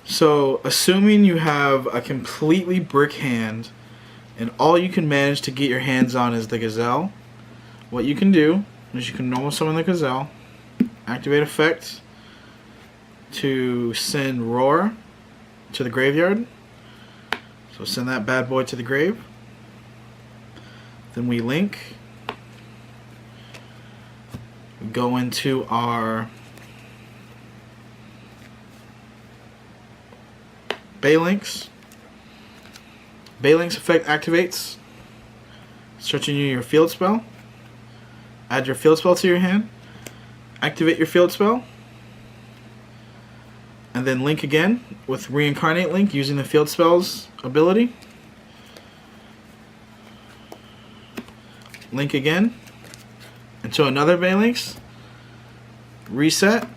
So, assuming you have a completely brick hand and all you can manage to get your hands on is the Gazelle, what you can do is you can normal summon the Gazelle, activate effect to send Roar to the graveyard. So send that bad boy to the grave. Then we link. We go into our Baylinks. Baylinks effect activates, searching you your field spell. Add your field spell to your hand. Activate your field spell. And then link again with Reincarnate Link using the field spell's ability. Link again into another Baylinks. Reset.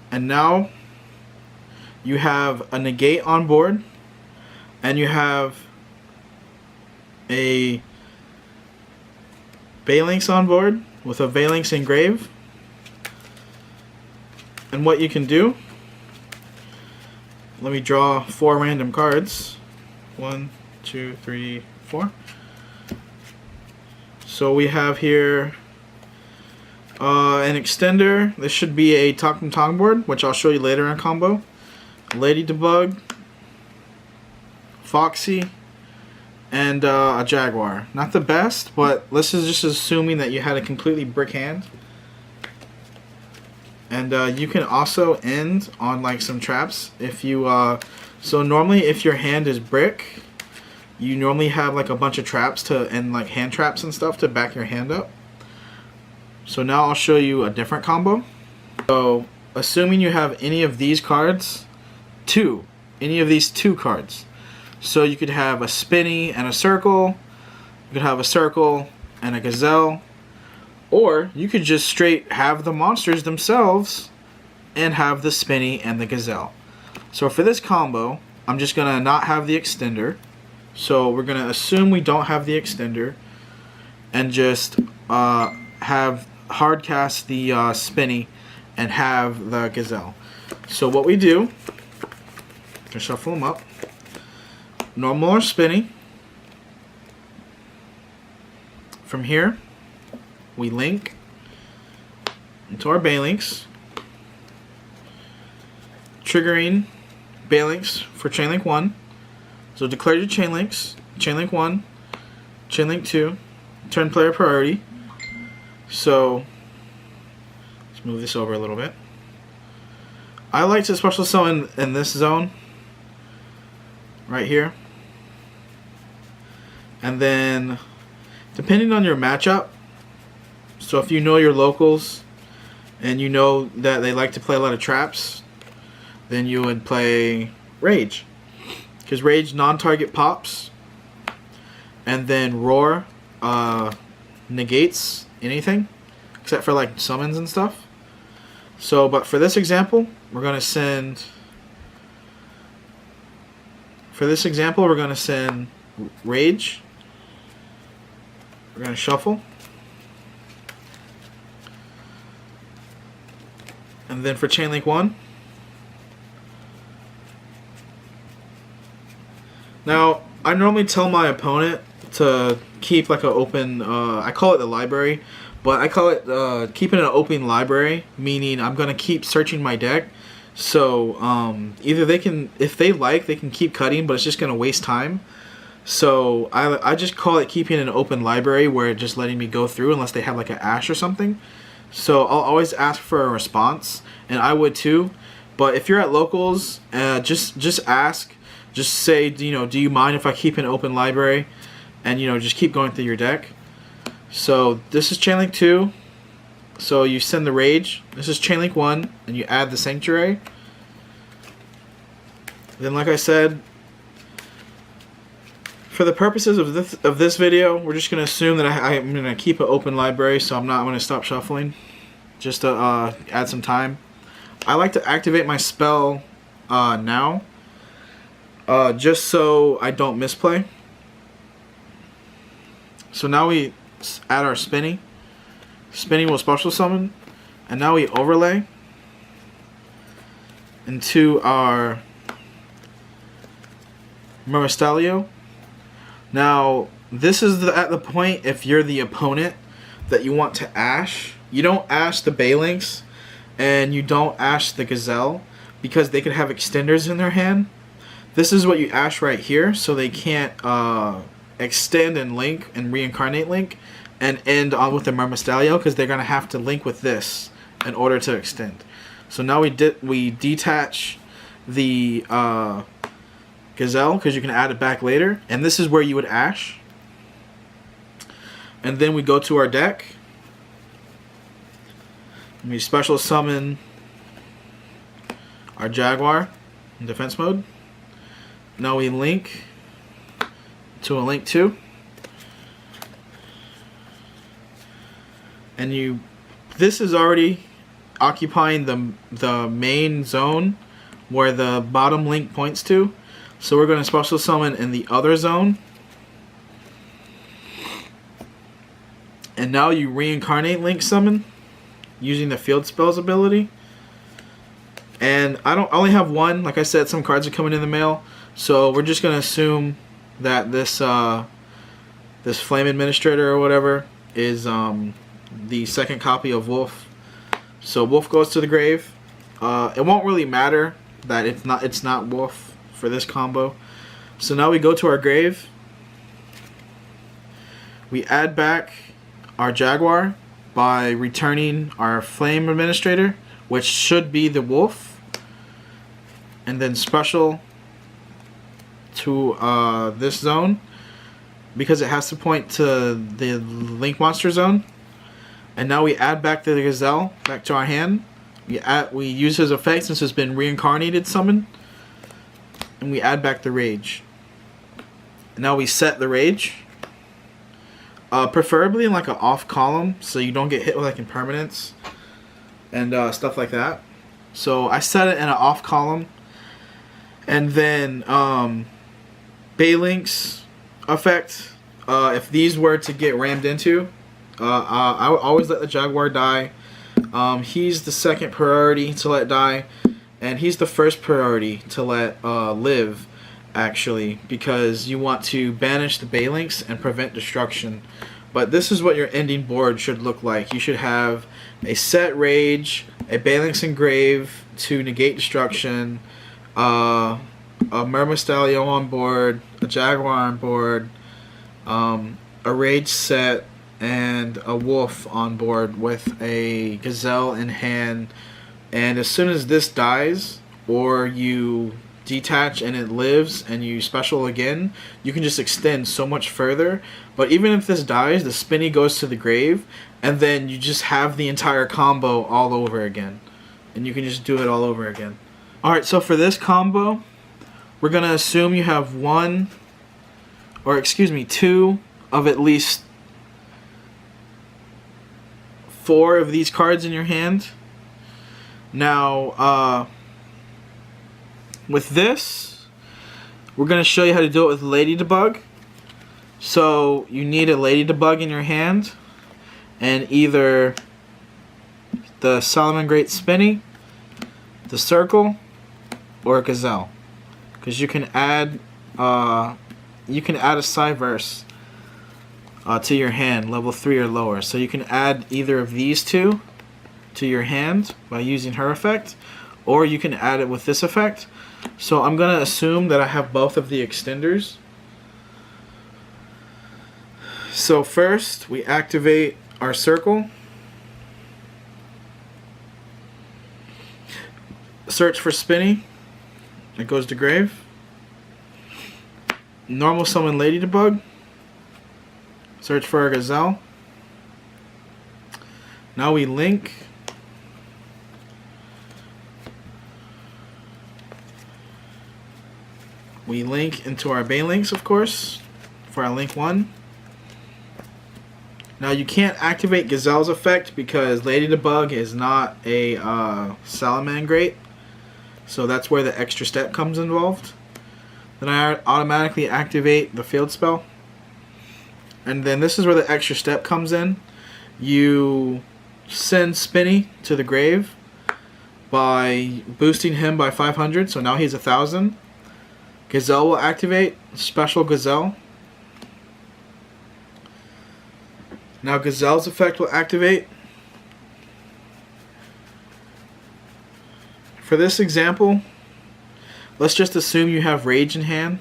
And now you have a negate on board. And you have a Baylinks on board with a Baylinks engrave. And what you can do, let me draw 4 random cards. 1, 2, 3, 4. So we have here an extender. This should be a Talk from Tong board, which I'll show you later in combo. Ladybug, Foxy, and a Jaguar. Not the best, but this is just assuming that you had a completely brick hand. And you can also end on like some traps if you so normally if your hand is brick, you normally have like a bunch of traps to and like hand traps and stuff to back your hand up. So now I'll show you a different combo. So assuming you have any of these cards, any of these 2 cards. So you could have a Spinny and a Circle, you could have a Circle and a Gazelle, or you could just straight have the monsters themselves and have the Spinny and the Gazelle. So for this combo, I'm just going to not have the extender. So we're going to assume we don't have the extender and just have hard cast the Spinny and have the Gazelle. So what we do, just shuffle them up. Normal or Spinny. From here, we link into our Baylinks, triggering Baylinks for Chain Link 1. So declare your Chain Links, Chain Link 1, Chain Link 2, turn player priority. So let's move this over a little bit. I like to special summon in this zone right here. And then depending on your matchup, so if you know your locals and you know that they like to play a lot of traps, then you would play Rage. Because Rage non-target pops, and then Roar negates anything except for like summons and stuff. So, but for this example, we're going to send Rage. We're going to shuffle. And then for Chain Link 1. Now, I normally tell my opponent to keep like an open, I call it the library, but I call it keeping an open library, meaning I'm going to keep searching my deck. So either they can, if they like, they can keep cutting, but it's just going to waste time. So I just call it keeping an open library where it's just letting me go through unless they have like an Ash or something. So I'll always ask for a response, and I would too. But if you're at locals, just ask. Just say, do you mind if I keep an open library? And, just keep going through your deck. So this is Chain Link 2. So you send the Rage. This is Chain Link 1. And you add the Sanctuary. Then, like I said, for the purposes of this video, we're just going to assume that I'm going to keep an open library. So I'm going to stop shuffling. Just to add some time. I like to activate my spell now. Just so I don't misplay. So now we add our Spinny. Spinny will special summon. And now we overlay. into our Murmastalio. Now, this is at the point, if you're the opponent, that you want to ash. You don't ash the Balinks, and you don't ash the Gazelle, because they could have extenders in their hand. This is what you ash right here, so they can't extend and link and reincarnate link and end on with the Murmastalio, because they're going to have to link with this in order to extend. So now we detach the Gazelle, because you can add it back later, and this is where you would ash. And then we go to our deck, and we special summon our Jaguar in defense mode. Now we link to a link 2, and this is already occupying the main zone where the bottom link points to. So we're going to special summon in the other zone. And now you reincarnate link summon using the field spells ability. And I only have one. Like I said, some cards are coming in the mail. So we're just going to assume that this this Flame Administrator or whatever is the second copy of Wolf. So Wolf goes to the grave. It won't really matter that it's not Wolf for this combo. So now we go to our grave. We add back our Jaguar by returning our Flame Administrator, which should be the Wolf, and then special to this zone, because it has to point to the Link Monster zone. And now we add back the Gazelle back to our hand. We use his effect since it's been reincarnated summon, and we add back the Rage. And now we set the Rage, preferably in like an off column, so you don't get hit with like impermanence and stuff like that. So I set it in an off column, and then Baylink's effect. If these were to get rammed into, I would always let the Jaguar die. He's the second priority to let die, and he's the first priority to let live, actually, because you want to banish the Baylinks and prevent destruction. But this is what your ending board should look like. You should have a set Rage, a Baylinks Engrave to negate destruction, a Murmastalio on board, a Jaguar on board, a Rage set, and a Wolf on board with a Gazelle in hand. And as soon as this dies, or you detach and it lives and you special again, you can just extend so much further. But even if this dies, the Spinny goes to the grave, and then you just have the entire combo all over again, and you can just do it all over again. Alright, so for this combo, we're gonna assume you have two of at least 4 of these cards in your hand. Now, with this, we're going to show you how to do it with Ladybug. So, you need a Ladybug in your hand, and either the Salamangreat Spinny, the Circle, or a Gazelle. Because you can add a Cyverse to your hand, level 3 or lower. So you can add either of these two to your hand by using her effect, or you can add it with this effect. So I'm going to assume that I have both of the extenders. So first, we activate our Circle. Search for Spinny. It goes to grave. Normal summon Ladybug. Search for a Gazelle. Now we link. We link into our Baylinks, of course, for our link 1. Now you can't activate Gazelle's effect because Ladybug is not a Salamangreat, so that's where the extra step comes involved. Then I automatically activate the field spell. And then this is where the extra step comes in. You send Spinny to the grave, by boosting him by 500. So now he's 1,000. Gazelle will activate. Special Gazelle. Now Gazelle's effect will activate. For this example, let's just assume you have Rage in hand.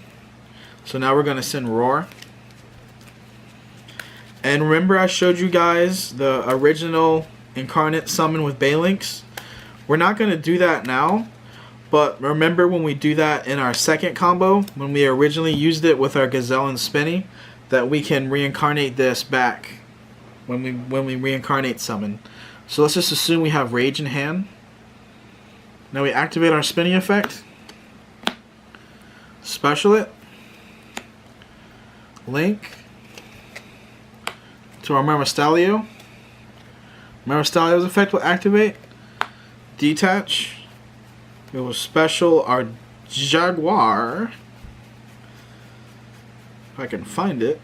So now we're going to send Roar. And remember I showed you guys the original Incarnate summon with Balinks? We're not going to do that now. But remember when we do that in our second combo, when we originally used it with our Gazelle and Spinny, that we can reincarnate this back when we reincarnate summon. So let's just assume we have Rage in hand. Now we activate our Spinny effect. Special it. Link to our Marastalio. Marastalio's effect will activate. Detach. We will special our Jaguar. If I can find it.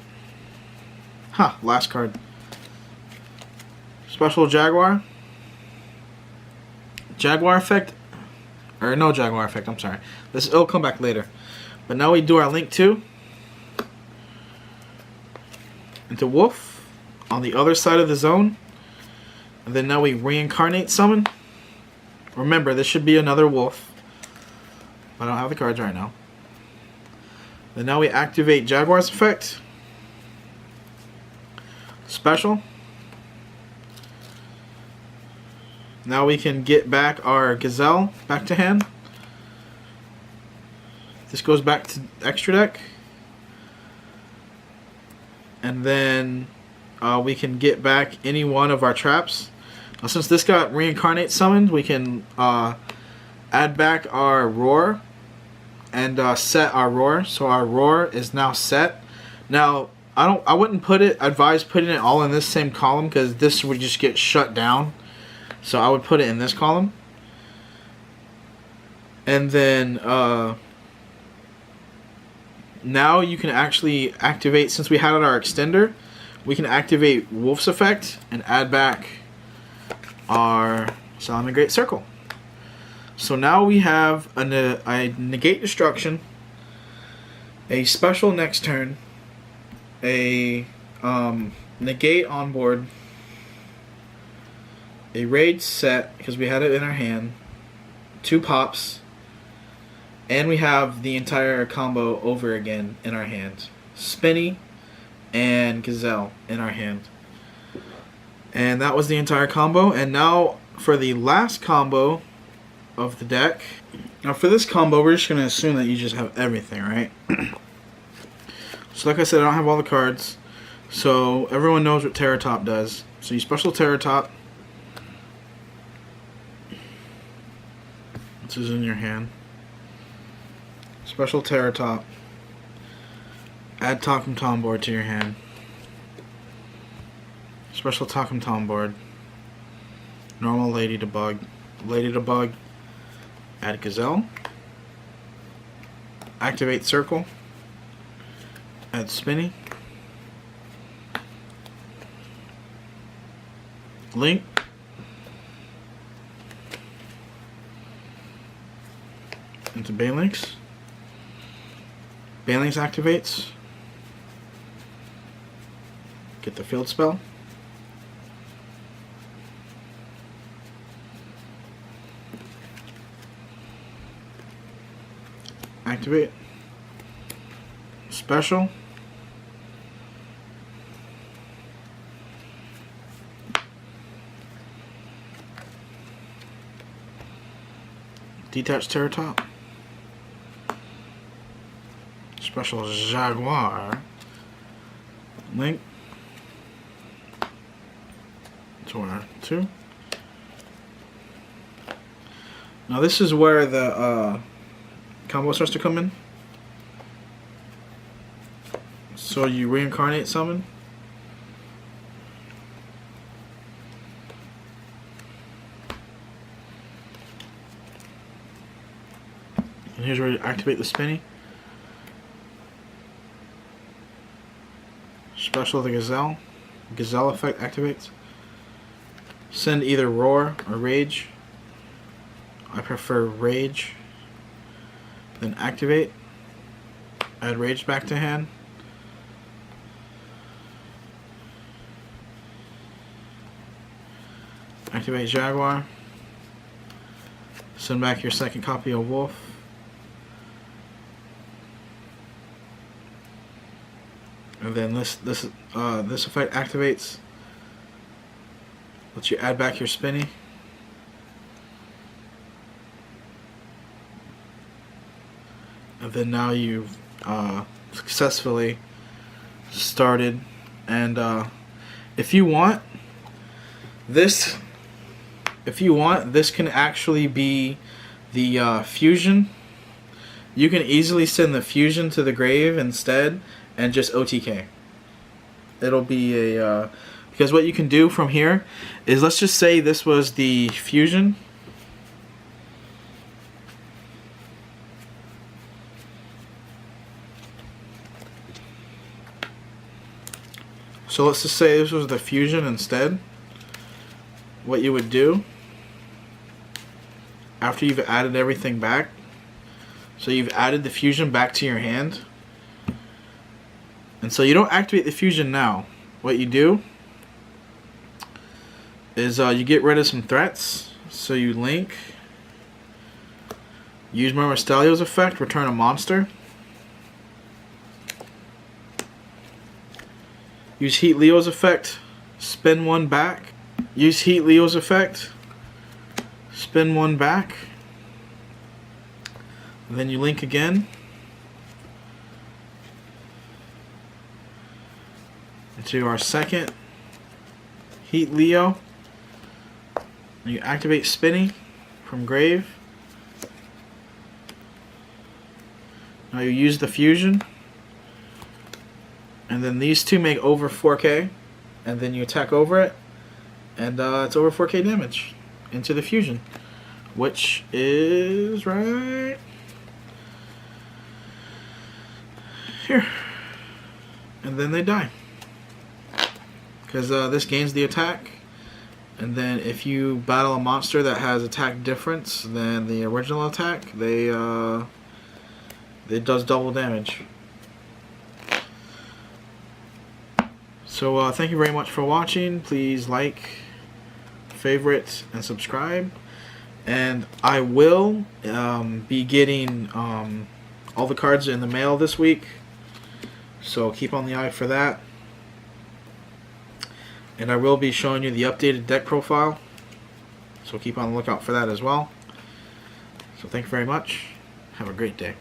Huh, last card. Special Jaguar. Jaguar effect. Or no Jaguar effect, I'm sorry. It'll come back later. But now we do our Link 2. Into Wolf. On the other side of the zone. And then now we reincarnate summon. Remember, this should be another Wolf. I don't have the cards right now. Then now we activate Jaguar's effect. Special. Now we can get back our Gazelle back to hand. This goes back to extra deck. And then we can get back any one of our traps. Now, since this got reincarnate summoned, we can add back our Roar and set our Roar. So our Roar is now set. Now I wouldn't advise putting it all in this same column because this would just get shut down. So I would put it in this column. And then now you can actually activate, since we had our extender, we can activate Wolf's effect and add back our Salamangreat Circle. So now we have a negate destruction, a special next turn, a negate on board, a raid set because we had it in our hand, 2 pops, and we have the entire combo over again in our hands. Spinny and Gazelle in our hand. And that was the entire combo. And now for the last combo of the deck. Now for this combo, we're just going to assume that you just have everything, right? So like I said, I don't have all the cards. So everyone knows what Terra Top does. So you special Terra Top. This is in your hand. Special Terra Top. Add Talcum Tom board to your hand. Special Talcum Tom board. Normal Lady to Bug. Lady to Bug. Add Gazelle. Activate Circle. Add Spinny. Link. Into Balinks. Balinks activates. Get the field spell. Activate. Special. Detach Terra Top. Special Jaguar. Link. To our 2. Now this is where the combo starts to come in. So you reincarnate summon. And here's where you activate the Spinny. Special the Gazelle. Gazelle effect activates. Send either Roar or Rage I prefer Rage. Then activate. Add Rage back to hand. Activate Jaguar. Send back your second copy of Wolf. And then this effect activates. Lets you add back your Spinny. And then now you've successfully started. And if you want, this can actually be the fusion. You can easily send the fusion to the grave instead and just OTK. It'll be a because what you can do from here is, let's just say this was the fusion. So let's just say this was the fusion instead. What you would do after you've added everything back, so you've added the fusion back to your hand, and so you don't activate the fusion now. What you do is you get rid of some threats. So you link, use Murmur Stalio's effect, return a monster. Use Heat Leo's effect, spin one back. Use Heat Leo's effect, spin one back. And then you link again. Into our second Heat Leo. And you activate Spinny from grave. Now you use the fusion. And then these two make over 4K. And then you attack over it. And it's over 4K damage into the fusion. Which is right here. And then they die. Because this gains the attack. And then if you battle a monster that has attack difference than the original attack, it does double damage. So thank you very much for watching. Please like, favorite, and subscribe. And I will be getting all the cards in the mail this week. So keep on the eye for that. And I will be showing you the updated deck profile. So keep on the lookout for that as well. So thank you very much. Have a great day.